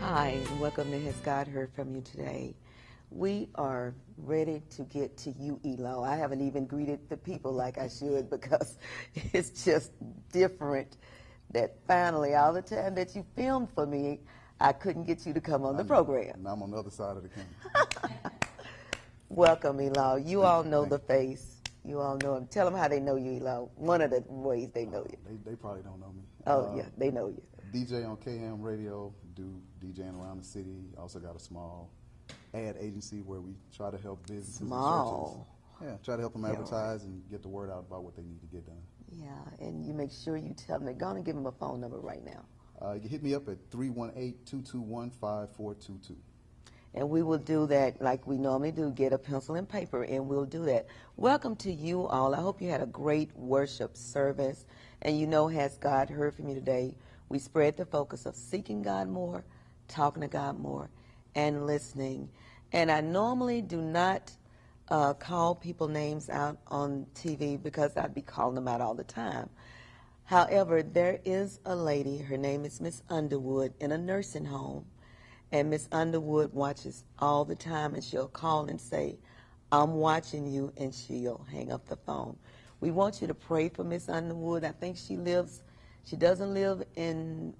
Hi, and welcome to Has God Heard From You Today. We are ready to get to you, ELAW. I haven't even greeted the people like I should because it's just different that finally, all the time that you filmed for me, I couldn't get you to come on the program. And I'm on the other side of the camera. Welcome, ELAW. You all know Thank the face. You all know him. Tell them how they know you, ELAW. One of the ways they know you. They probably don't know me. Oh, yeah, they know you. DJ on KM Radio, do DJing around the city. Also got a small ad agency where we try to help businesses and churches. Yeah, try to help them advertise and get the word out about what they need to get done. Yeah, and you make sure you tell them. Go on and give them a phone number right now. You can hit me up at 318-221-5422. And we will do that like we normally do, get a pencil and paper, and we'll do that. Welcome to you all. I hope you had a great worship service. And you know, has God heard from you today? We spread the focus of seeking God more, talking to God more, and listening. And I normally do not call people names out on TV because I'd be calling them out all the time. However, there is a lady, her name is Miss Underwood, in a nursing home. And Miss Underwood watches all the time, and she'll call and say, I'm watching you, and she'll hang up the phone. We want you to pray for Miss Underwood. I think she doesn't live in,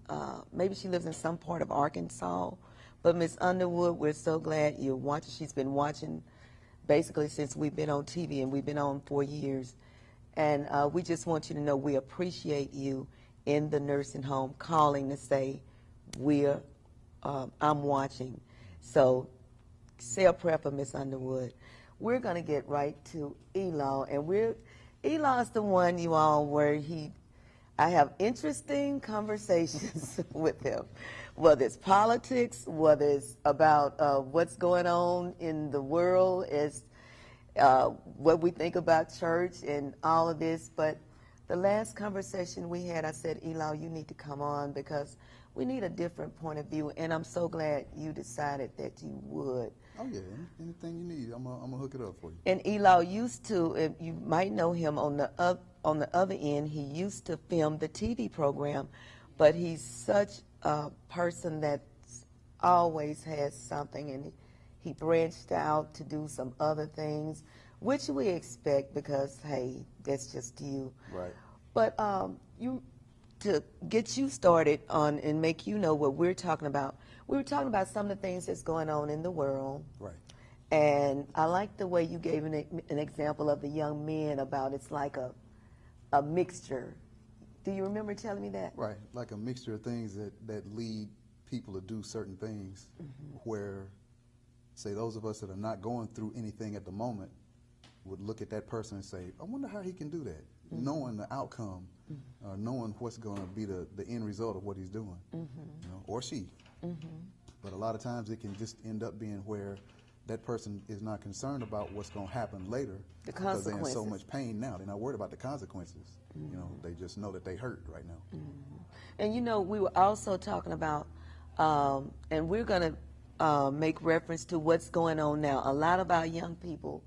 maybe she lives in some part of Arkansas. But Miss Underwood, we're so glad you're watching. She's been watching basically since we've been on TV, and we've been on 4 years. And we just want you to know we appreciate you in the nursing home calling to say, I'm watching. So say a prayer for Miss Underwood. We're going to get right to ELAW, and ELAW is the one, you all, where I have interesting conversations with him, whether it's politics, whether it's about what's going on in the world, is what we think about church and all of this. But the last conversation we had, I said, ELAW, you need to come on because we need a different point of view, and I'm so glad you decided that you would. Oh, yeah. Anything you need, I'm going to hook it up for you. And ELAW used to, you might know him on the other end, he used to film the TV program, but he's such a person that always has something, and he branched out to do some other things, which we expect because, hey, that's just you. Right. But to get you started on and make you know what we're talking about, we were talking about some of the things that's going on in the world. Right. And I like the way you gave an example of the young men about it's like a mixture. Do you remember telling me that? Right, like a mixture of things that lead people to do certain things where, say, those of us that are not going through anything at the moment would look at that person and say, I wonder how he can do that, knowing the outcome, knowing what's going to be the end result of what he's doing, you know, or she. But a lot of times it can just end up being where that person is not concerned about what's going to happen later because they're in so much pain now. They're not worried about the consequences. You know, they just know that they hurt right now. And you know, we were also talking about, and we're going to make reference to what's going on now. A lot of our young people,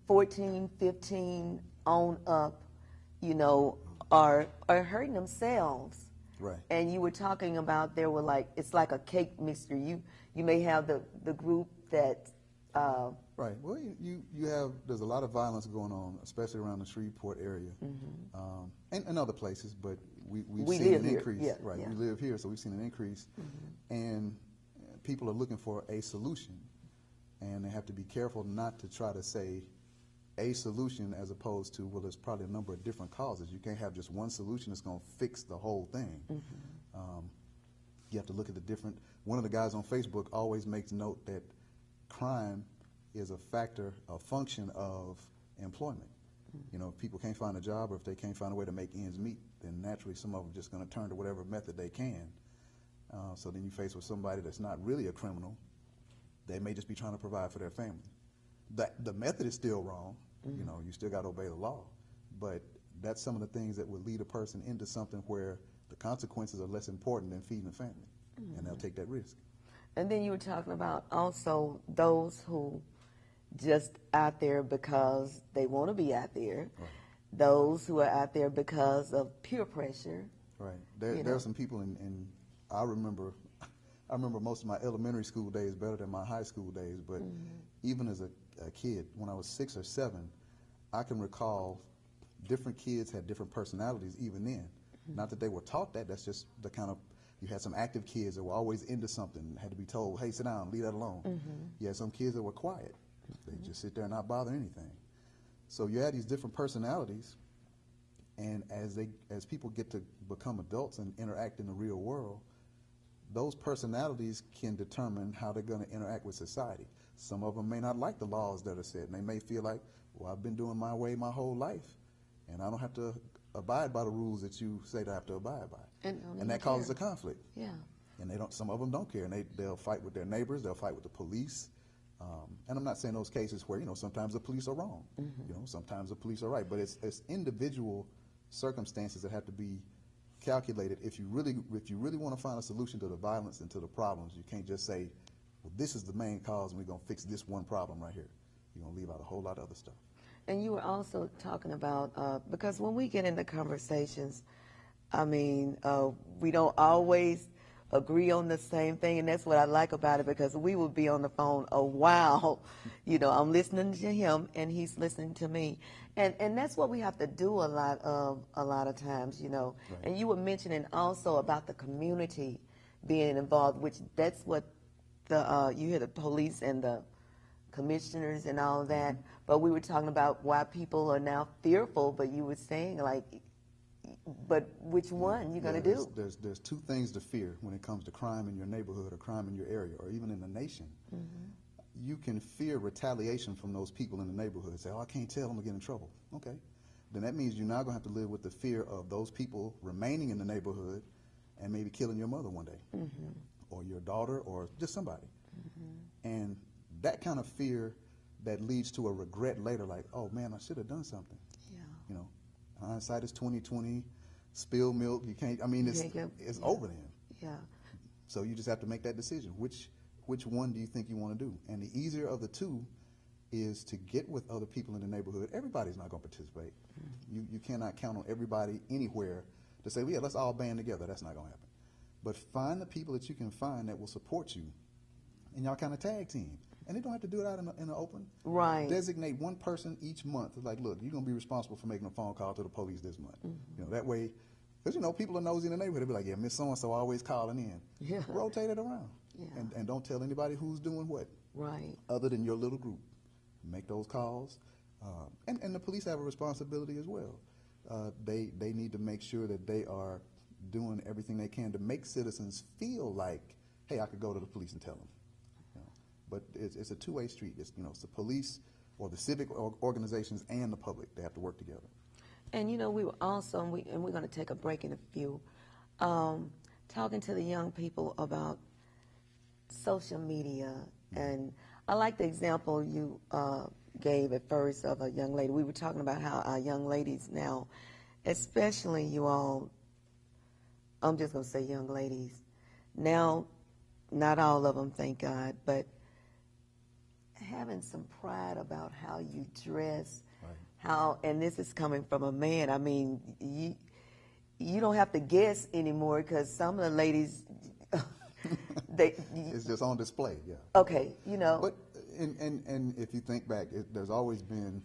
14, 15 on up, you know, are hurting themselves. Right. And you were talking about there were like, it's like a cake mixture. You may have the group that... Right. Well, you have, there's a lot of violence going on, especially around the Shreveport area, and other places, but we've seen an increase. Yeah, right. Yeah. We live here, so we've seen an increase, and people are looking for a solution, and they have to be careful not to try to say a solution as opposed to, well, there's probably a number of different causes. You can't have just one solution that's going to fix the whole thing. You have to look at the different, one of the guys on Facebook always makes note that crime is a function of employment. You know, if people can't find a job or if they can't find a way to make ends meet, then naturally some of them are just going to turn to whatever method they can. So then you face with somebody that's not really a criminal. They may just be trying to provide for their family. The method is still wrong. You know, you still got to obey the law. But that's some of the things that would lead a person into something where the consequences are less important than feeding a family, and they'll take that risk. And then you were talking about also those who just out there because they want to be out there, those who are out there because of peer pressure. Right. There are some people, and I remember I remember most of my elementary school days better than my high school days, but even as a kid, when I was 6 or 7, I can recall different kids had different personalities even then. Not that they were taught that, that's just the kind of, you had some active kids that were always into something, had to be told, hey, sit down, leave that alone. You had some kids that were quiet. They just sit there and not bother anything. So you had these different personalities, and as people get to become adults and interact in the real world, those personalities can determine how they're going to interact with society. Some of them may not like the laws that are set, and they may feel like, well, I've been doing my way my whole life, and I don't have to abide by the rules that you say that I have to abide by. And that causes a conflict. Yeah. And some of them don't care, and they'll fight with their neighbors, they'll fight with the police. And I'm not saying those cases where, sometimes the police are wrong. Sometimes the police are right, but it's individual circumstances that have to be calculated. If you really want to find a solution to the violence and to the problems, you can't just say, well, this is the main cause and we're going to fix this one problem right here. You're going to leave out a whole lot of other stuff. And you were also talking about, because when we get into conversations, I mean, we don't always agree on the same thing, and that's what I like about it, because we will be on the phone a while. I'm listening to him and he's listening to me, and that's what we have to do a lot of times. Right. And you were mentioning also about the community being involved, which that's what you hear the police and the commissioners and all of that, but we were talking about why people are now fearful, but you were saying, like, but which one you going to do? There's two things to fear when it comes to crime in your neighborhood or crime in your area or even in the nation. You can fear retaliation from those people in the neighborhood. Say, oh, I can't tell them to get in trouble. Okay. Then that means you're now going to have to live with the fear of those people remaining in the neighborhood and maybe killing your mother one day or your daughter or just somebody. And that kind of fear that leads to a regret later, like, oh man, I should have done something. Yeah. Hindsight is 20/20. Spilled milk, you can't. I mean, it's over then. Yeah. So you just have to make that decision. Which one do you think you want to do? And the easier of the two is to get with other people in the neighborhood. Everybody's not going to participate. You cannot count on everybody anywhere to say, well, yeah, let's all band together. That's not going to happen. But find the people that you can find that will support you, and y'all kind of tag team. And they don't have to do it out in the open. Right. Designate one person each month. Like, look, you're going to be responsible for making a phone call to the police this month. That way, because, people are nosy in the neighborhood. They'll be like, yeah, Miss So-and-so always calling in. Yeah. Rotate it around. Yeah. And don't tell anybody who's doing what. Right. Other than your little group. Make those calls. And the police have a responsibility as well. They need to make sure that they are doing everything they can to make citizens feel like, hey, I could go to the police and tell them. But it's a two-way street. It's the police or the civic organizations and the public. They have to work together. And we were also, and we're going to take a break in a few, talking to the young people about social media. And I like the example you gave at first of a young lady. We were talking about how our young ladies now, especially you all, I'm just going to say young ladies, now, not all of them, thank God, but having some pride about how you dress, right. And this is coming from a man. I mean, you don't have to guess anymore, because some of the ladies, it's just on display, yeah. Okay, But and if you think back, there's always been,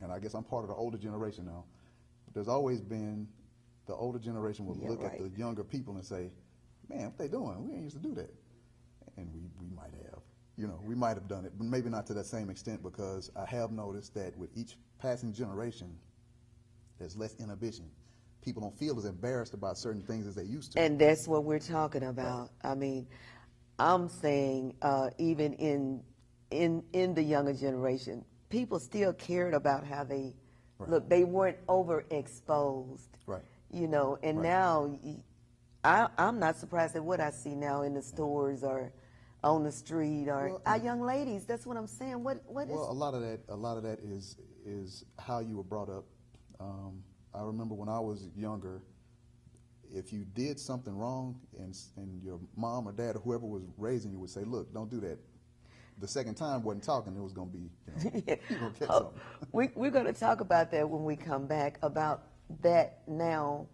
and I guess I'm part of the older generation now, but there's always been the older generation will look at the younger people and say, man, what they doing? We ain't used to do that. And we might have. We might have done it, but maybe not to that same extent, because I have noticed that with each passing generation, there's less inhibition. People don't feel as embarrassed about certain things as they used to. And that's what we're talking about. Right. I mean, I'm saying even in the younger generation, people still cared about how they look. They weren't overexposed. Right. And now I'm not surprised at what I see now in the stores or on the street, or our young ladies. That's what I'm saying. What is? Well, a lot of that is how you were brought up. I remember when I was younger, if you did something wrong, and your mom or dad or whoever was raising you would say, "Look, don't do that." The second time wasn't talking; it was going to be, you're going to catch something. We're going to talk about that when we come back, about that now,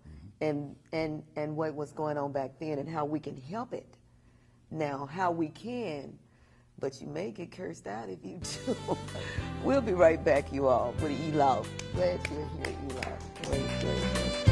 and what was going on back then and how we can help it now, how we can. But you may get cursed out if you do. We'll be right back, you all, with ELAW. Glad you're here, ELAW. Great.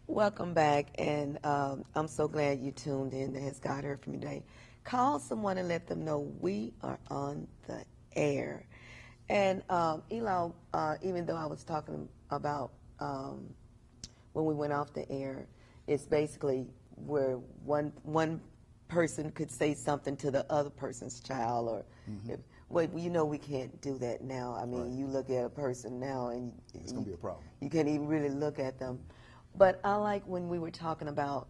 Welcome back, and I'm so glad you tuned in to Has God Heard From You Today. Call someone and let them know we are on the air. And ELAW, even though I was talking about when we went off the air, it's basically where one person could say something to the other person's child, or well, you know, we can't do that now. I mean, Right. you look at a person now, and It's going to be a problem. you can't even really look at them. But I like when we were talking about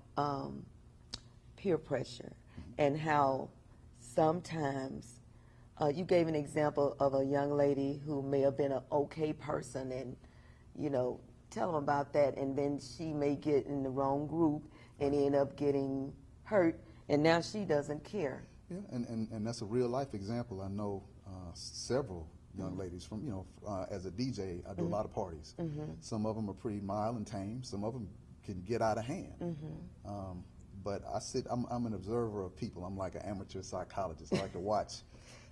peer pressure and how sometimes you gave an example of a young lady who may have been an okay person, and, you know, tell them about that, and then she may get in the wrong group and end up getting hurt, and now she doesn't care. Yeah, and that's a real life example. I know several young ladies from, you know, as a DJ, I do a lot of parties. Some of them are pretty mild and tame. Some of them can get out of hand. But I'm an observer of people. I'm like an amateur psychologist. I like to watch.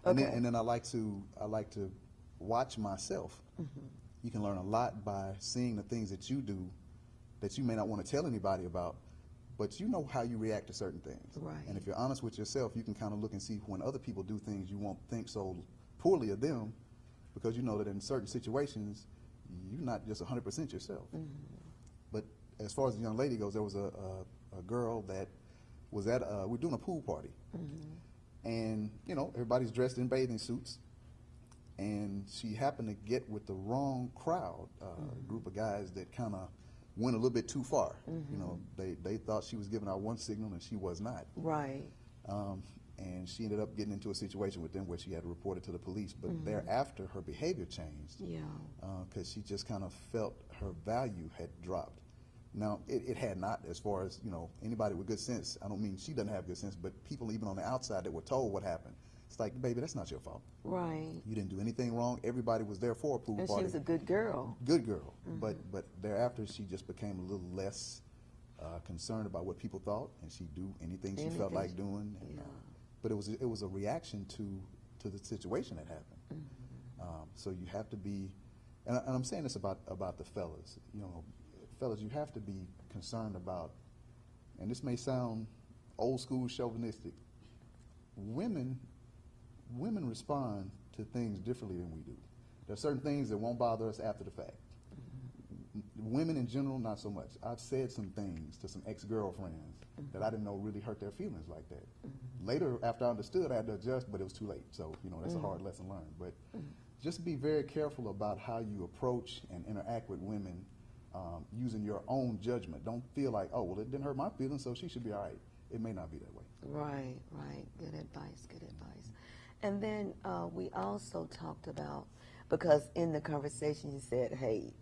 And then I like to watch myself. You can learn a lot by seeing the things that you do that you may not want to tell anybody about, but you know how you react to certain things. Right. And if you're honest with yourself, you can kind of look and see when other people do things, you won't think so poorly of them, because you know that in certain situations, you're not just 100% yourself. But as far as the young lady goes, there was a girl that was at, we're doing a pool party. And, you know, everybody's dressed in bathing suits. And she happened to get with the wrong crowd, a group of guys that kind of went a little bit too far. You know, they thought she was giving out one signal and she was not. Right. And she ended up getting into a situation with them where she had to report it to the police. But thereafter, her behavior changed. Yeah. Because she just kind of felt her value had dropped. Now, it had not, as far as, you know, anybody with good sense. I don't mean she doesn't have good sense, but people even on the outside that were told what happened. It's like, baby, that's not your fault. Right. You didn't do anything wrong. Everybody was there for a pool And party. she was a good girl. Good girl. But thereafter, she just became a little less concerned about what people thought, and she'd do anything she felt like doing. And, but it was a reaction to the situation that happened. So you have to be, and I'm saying this about the fellas. You know, fellas, you have to be concerned about, and this may sound old school chauvinistic, women respond to things differently than we do. There are certain things that won't bother us after the fact. Women in general, not so much. I've said some things to some ex-girlfriends that I didn't know really hurt their feelings like that. Later, after I understood, I had to adjust, but it was too late. So, you know, that's a hard lesson learned. But just be very careful about how you approach and interact with women using your own judgment. Don't feel like, oh, well, it didn't hurt my feelings, so she should be all right. It may not be that way. Right, right. Good advice, good advice. And then we also talked about, because in the conversation you said, hey,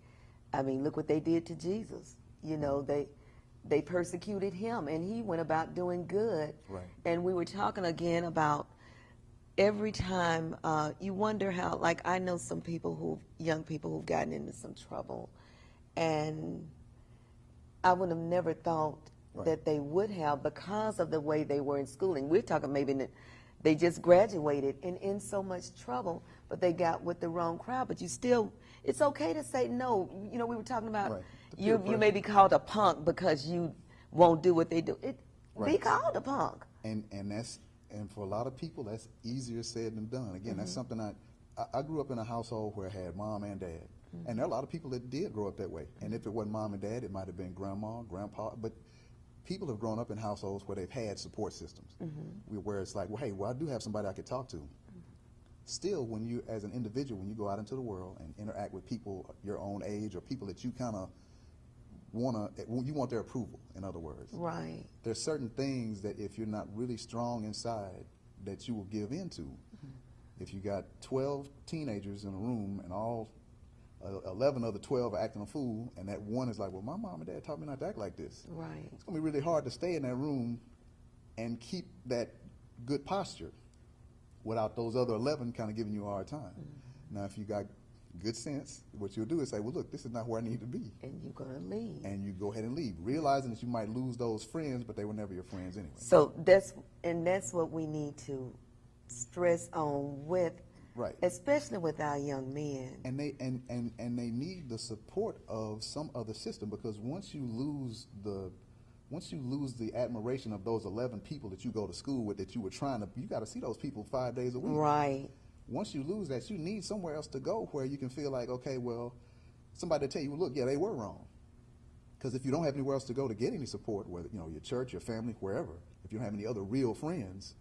I mean, look what they did to Jesus. You know, they persecuted him, and he went about doing good. Right. And we were talking again about every time you wonder how, like, I know some people young people who've gotten into some trouble, and I would have never thought that they would have, because of the way they were in schooling. We're talking maybe they just graduated and in so much trouble, but they got with the wrong crowd. But you still, it's okay to say no. You know, we were talking about you may be called a punk because you won't do what they do. Be called a punk. And for a lot of people, that's easier said than done. Again, that's something I grew up in a household where I had mom and dad. And there are a lot of people that did grow up that way. And if it wasn't mom and dad, it might have been grandma, grandpa. But people have grown up in households where they've had support systems, where it's like, well, hey, I do have somebody I could talk to. Still, when you, as an individual, when you go out into the world and interact with people your own age or people that you kind of you want their approval, in other words. Right. There's certain things that if you're not really strong inside that you will give into. If you got 12 teenagers in a room and all 11 of the 12 are acting a fool, and that one is like, well, my mom and dad taught me not to act like this. Right. It's going to be really hard to stay in that room and keep that good posture without those other 11 kind of giving you a hard time. Now, if you got good sense, what you'll do is say, well, look, this is not where I need to be. And you're going to leave. And you go ahead and leave, realizing that you might lose those friends, but they were never your friends anyway. So that's what we need to stress on with, right, especially with our young men. And they need the support of some other system, because once you lose the admiration of those 11 people that you go to school with, that you got to see those people 5 days a week. Right. Once you lose that, you need somewhere else to go where you can feel like, okay, well, somebody to tell you, well, look, yeah, they were wrong. Because if you don't have anywhere else to go to get any support, whether your church, your family, wherever, if you don't have any other real friends,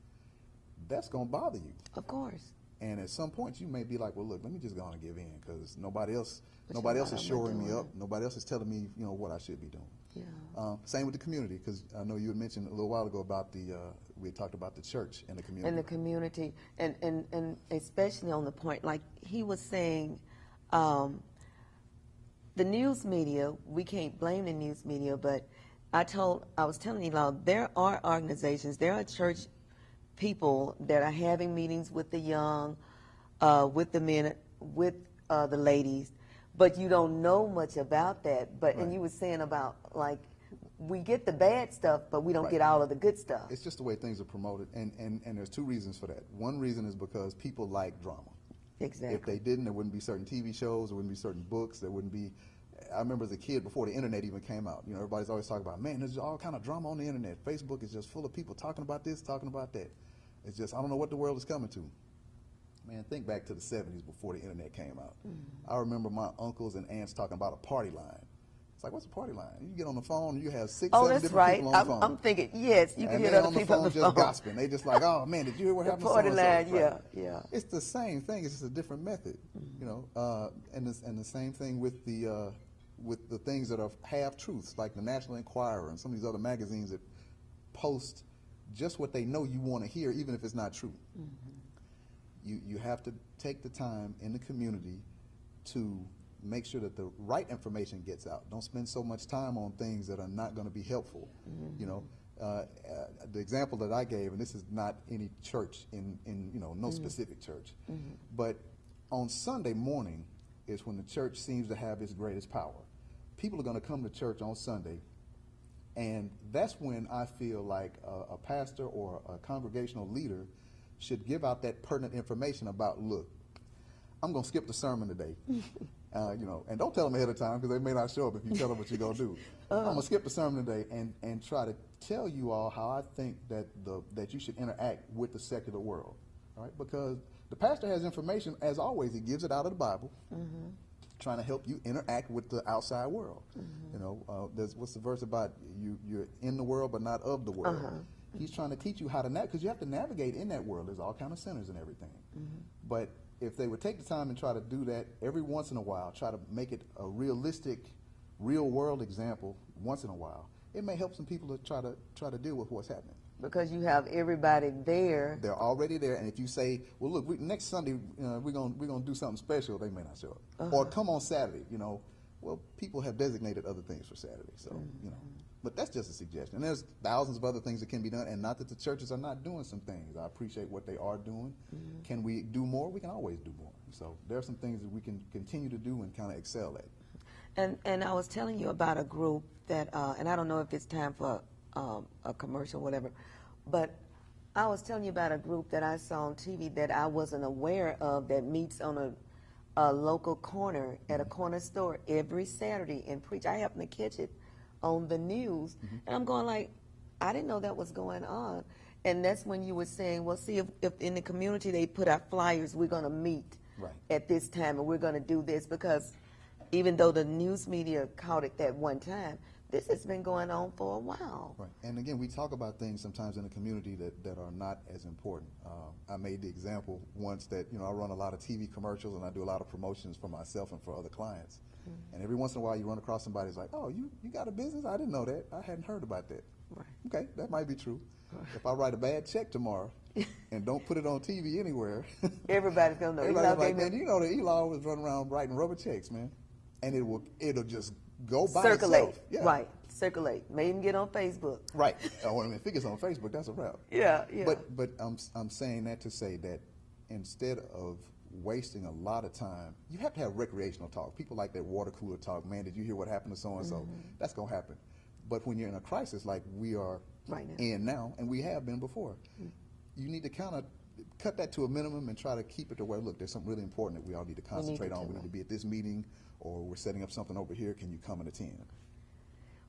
that's going to bother you. Of course. And at some point, you may be like, well, look, let me just go on and give in, because nobody else is shoring me up. Nobody else is telling me, what I should be doing. Yeah. Same with the community, because I know you had mentioned a little while ago about we had talked about the church and the community. And the community, and especially on the point, like he was saying, the news media, we can't blame the news media, but I was telling ELAW, there are organizations, there are church people that are having meetings with the young, with the men, with the ladies, but you don't know much about that. But right. And you were saying about, like, we get the bad stuff, but we don't right. get all of the good stuff. It's just the way things are promoted, and there's two reasons for that. One reason is because people like drama. Exactly. If they didn't, there wouldn't be certain TV shows, there wouldn't be certain books, there wouldn't be. I remember as a kid, before the internet even came out, everybody's always talking about, man, there's all kind of drama on the internet. Facebook is just full of people talking about this, talking about that. It's just, I don't know what the world is coming to. Man, think back to the 70s before the internet came out. I remember my uncles and aunts talking about a party line. It's like, what's a party line? You get on the phone and you have 6, 7 different people on the phone. I'm thinking, yes, you can hear other people on the phone. Just gossiping. They just like, oh man, did you hear what happened? The party line, yeah, right. yeah. It's the same thing. It's just a different method, and the same thing with the things that are half truths, like the National Enquirer and some of these other magazines that post just what they know you want to hear, even if it's not true. You have to take the time in the community to make sure that the right information gets out. Don't spend so much time on things that are not going to be helpful. The example that I gave, and this is not any church in no specific church, but on Sunday morning is when the church seems to have its greatest power. People are going to come to church on Sunday, and that's when I feel like a pastor or a congregational leader should give out that pertinent information about, look, I'm going to skip the sermon today. And don't tell them ahead of time, because they may not show up if you tell them what you're going to do. I'm going to skip the sermon today and try to tell you all how I think that you should interact with the secular world. All right? Because the pastor has information, as always, he gives it out of the Bible, trying to help you interact with the outside world. What's the verse about you're in the world but not of the world? He's trying to teach you how to navigate, because you have to navigate in that world. There's all kind of sinners and everything. But if they would take the time and try to do that every once in a while, try to make it a realistic, real-world example once in a while, it may help some people to try to deal with what's happening. Because you have everybody there. They're already there, and if you say, well, look, next Sunday we're gonna do something special, they may not show up. Or come on Saturday, well, people have designated other things for Saturday, so, But that's just a suggestion. And there's thousands of other things that can be done, and not that the churches are not doing some things. I appreciate what they are doing. Can we do more? We can always do more. So there are some things that we can continue to do and kind of excel at. And I was telling you about a group that, and I don't know if it's time for a commercial or whatever, but I was telling you about a group that I saw on TV that I wasn't aware of, that meets on a local corner at a corner store every Saturday and preach. I happen to catch it on the news, and I'm going like, I didn't know that was going on. And that's when you were saying, well, see, if in the community they put out flyers, we're going to meet. at this time, and we're going to do this because even though the news media caught it that one time, this has been going on for a while. Right. And again, we talk about things sometimes in the community that are not as important. I made the example once that, I run a lot of TV commercials and I do a lot of promotions for myself and for other clients. Mm-hmm. And every once in a while you run across somebody who's like, oh, you got a business? I didn't know that. I hadn't heard about that. Right. Okay, that might be true. If I write a bad check tomorrow and don't put it on TV anywhere, everybody's going to know. Everybody's like, man, the ELAW was running around writing rubber checks, man. And it'll just go by circulate itself. Yeah. Right, circulate. May even get on Facebook. Right. If it gets on Facebook, that's a wrap. Yeah. But I'm saying that to say that instead of wasting a lot of time, you have to have recreational talk. People like that water cooler talk. Man, did you hear what happened to so and so? That's gonna happen. But when you're in a crisis like we are in now, and we have been before, you need to kind of cut that to a minimum and try to keep it to where, look, there's something really important that we all need to concentrate on. We need to be at this meeting, or we're setting up something over here. Can you come and attend?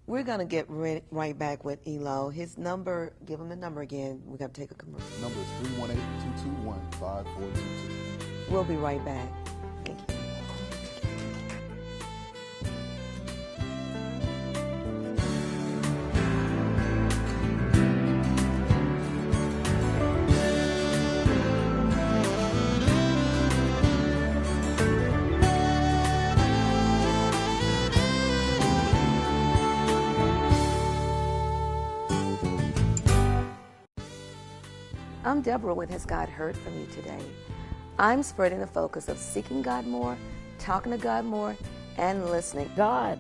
We're going to get right back with ELAW. His number, give him the number again. We're going to take a commercial. The number is 318-221-5422. We'll be right back. Thank you. I'm Deborah with Has God Heard From You Today? I'm spreading the focus of seeking God more, talking to God more, and listening. God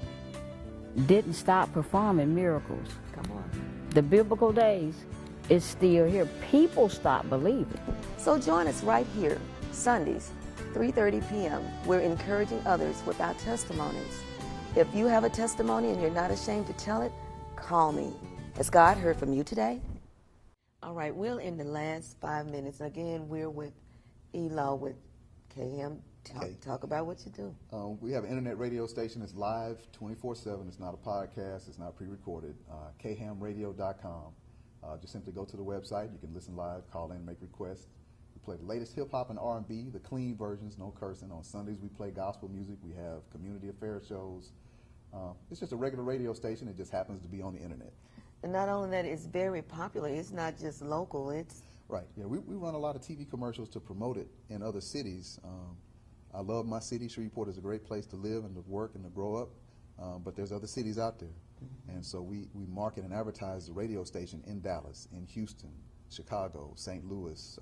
didn't stop performing miracles. Come on. The biblical days is still here. People stop believing. So join us right here, Sundays, 3:30 p.m. We're encouraging others with our testimonies. If you have a testimony and you're not ashamed to tell it, call me. Has God heard from you today? All right, we're in the last 5 minutes. Again, we're with ELAW with KM. Talk about what you do. We have an internet radio station. It's live 24/7. It's not a podcast. It's not pre-recorded. khamradio.com. Just simply go to the website. You can listen live, call in, make requests. We play the latest hip-hop and R&B, the clean versions, no cursing. On Sundays, we play gospel music. We have community affairs shows. It's just a regular radio station. It just happens to be on the internet. And not only that, it's very popular. It's not just local. It's right. Yeah, we run a lot of TV commercials to promote it in other cities. I love my city. Shreveport is a great place to live and to work and to grow up. But there's other cities out there. And so we market and advertise the radio station in Dallas, in Houston, Chicago, St. Louis,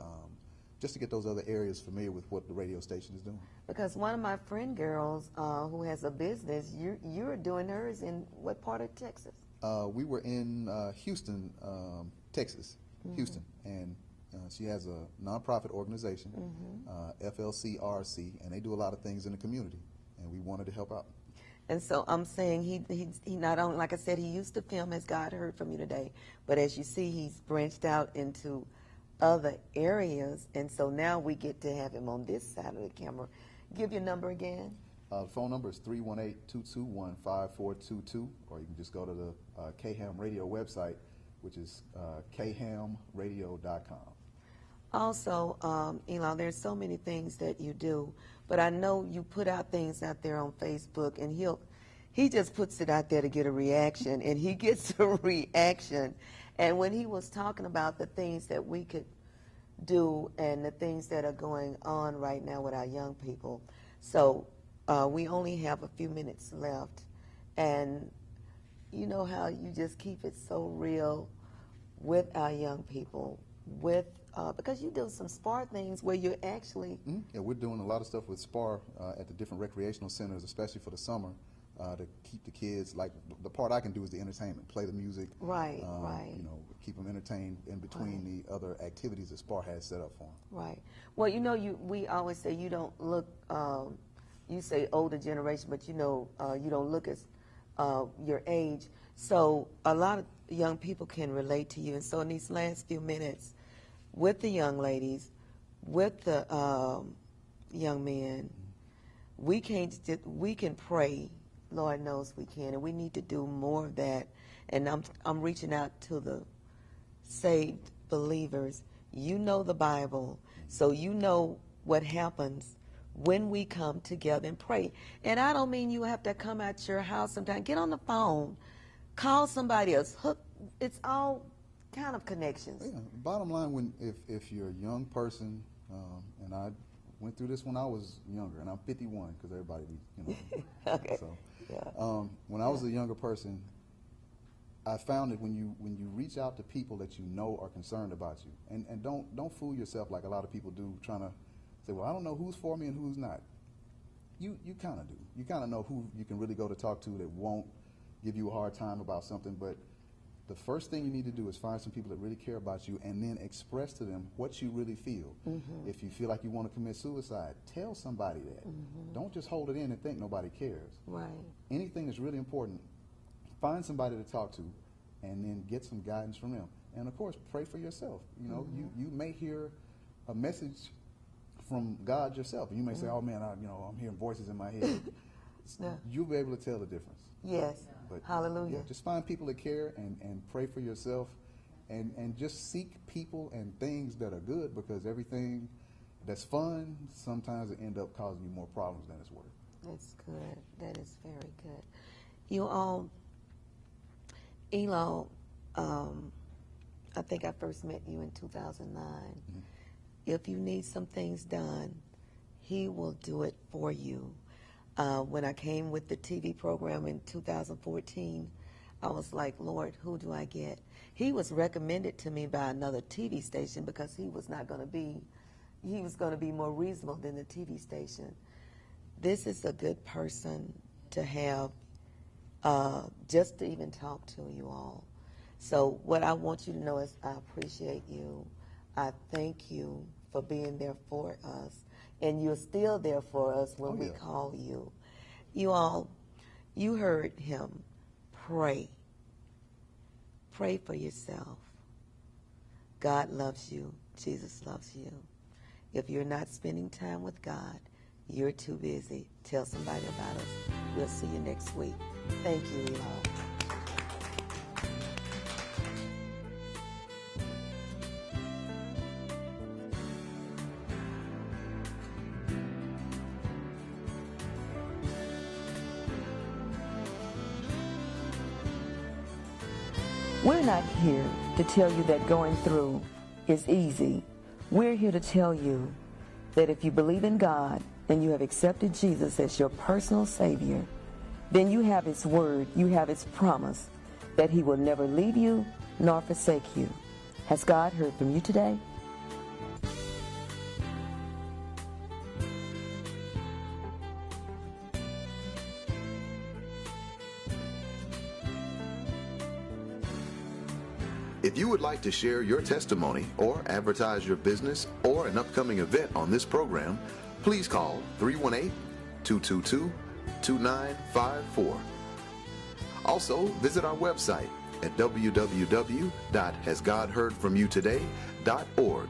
just to get those other areas familiar with what the radio station is doing. Because one of my friend girls who has a business, you're doing hers in what part of Texas? We were in Houston, Texas, Houston, and she has a nonprofit organization, FLCRC, and they do a lot of things in the community, and we wanted to help out. And so I'm saying he not only, like I said, he used to film Has God Heard From You Today, but as you see, he's branched out into other areas, and so now we get to have him on this side of the camera. Give your number again. The phone number is 318-221-5422, or you can just go to the KHAM Radio website, which is khamradio.com. Also, ELAW, there's so many things that you do, but I know you put out things out there on Facebook, and he just puts it out there to get a reaction, and he gets a reaction. And when he was talking about the things that we could do and the things that are going on right now with our young people, so we only have a few minutes left, and you know how you just keep it so real with our young people, because you do some SPAR things where you're actually... Yeah, we're doing a lot of stuff with SPAR at the different recreational centers, especially for the summer, to keep the kids, like the part I can do is the entertainment, play the music, right. You know, keep them entertained in between the other activities that SPAR has set up for them. Right. Well, you know, we always say you don't look... you say older generation, but you know, you don't look as your age. So a lot of young people can relate to you. And so in these last few minutes, with the young ladies, with the young men, we can pray. Lord knows we can, and we need to do more of that. And I'm reaching out to the saved believers. You know the Bible, so you know what happens when we come together and pray. And I don't mean you have to come out your house sometime. Get on the phone, call somebody else. It's all kind of connections. Yeah, bottom line, if you're a young person, and I went through this when I was younger, and I'm 51 because everybody, Okay. So, Yeah. when I was a younger person, I found that when you reach out to people that you know are concerned about you, and don't fool yourself like a lot of people do, trying to say, well, I don't know who's for me and who's not. You kind of do. You kind of know who you can really go to talk to that won't give you a hard time about something. But the first thing you need to do is find some people that really care about you, and then express to them what you really feel. If you feel like you want to commit suicide, tell somebody that. Don't just hold it in and think nobody cares. Right. Anything that's really important, find somebody to talk to, and then get some guidance from them. And of course, pray for yourself. You may hear a message from God yourself. You may say, "Oh man, I'm hearing voices in my head." Yeah. You'll be able to tell the difference. Yes. But Hallelujah. yeah, just find people that care, and pray for yourself, and just seek people and things that are good, because everything that's fun, sometimes it end up causing you more problems than it's worth. That's good. That is very good. You all, ELAW, I think I first met you in 2009. If you need some things done, he will do it for you. When I came with the TV program in 2014, I was like, Lord, who do I get? He was recommended to me by another TV station because he was going to be more reasonable than the TV station. This is a good person to have, just to even talk to you all. So what I want you to know is I appreciate you. I thank you for being there for us. And you're still there for us when we call you. You all, you heard him. Pray. Pray for yourself. God loves you. Jesus loves you. If you're not spending time with God, you're too busy. Tell somebody about us. We'll see you next week. Thank you, ELAW. We're not here to tell you that going through is easy. We're here to tell you that if you believe in God and you have accepted Jesus as your personal Savior, then you have His word, you have His promise that He will never leave you nor forsake you. Has God heard from you today? If you would like to share your testimony or advertise your business or an upcoming event on this program, please call 318-222-2954. Also, visit our website at www.hasgodheardfromyoutoday.org.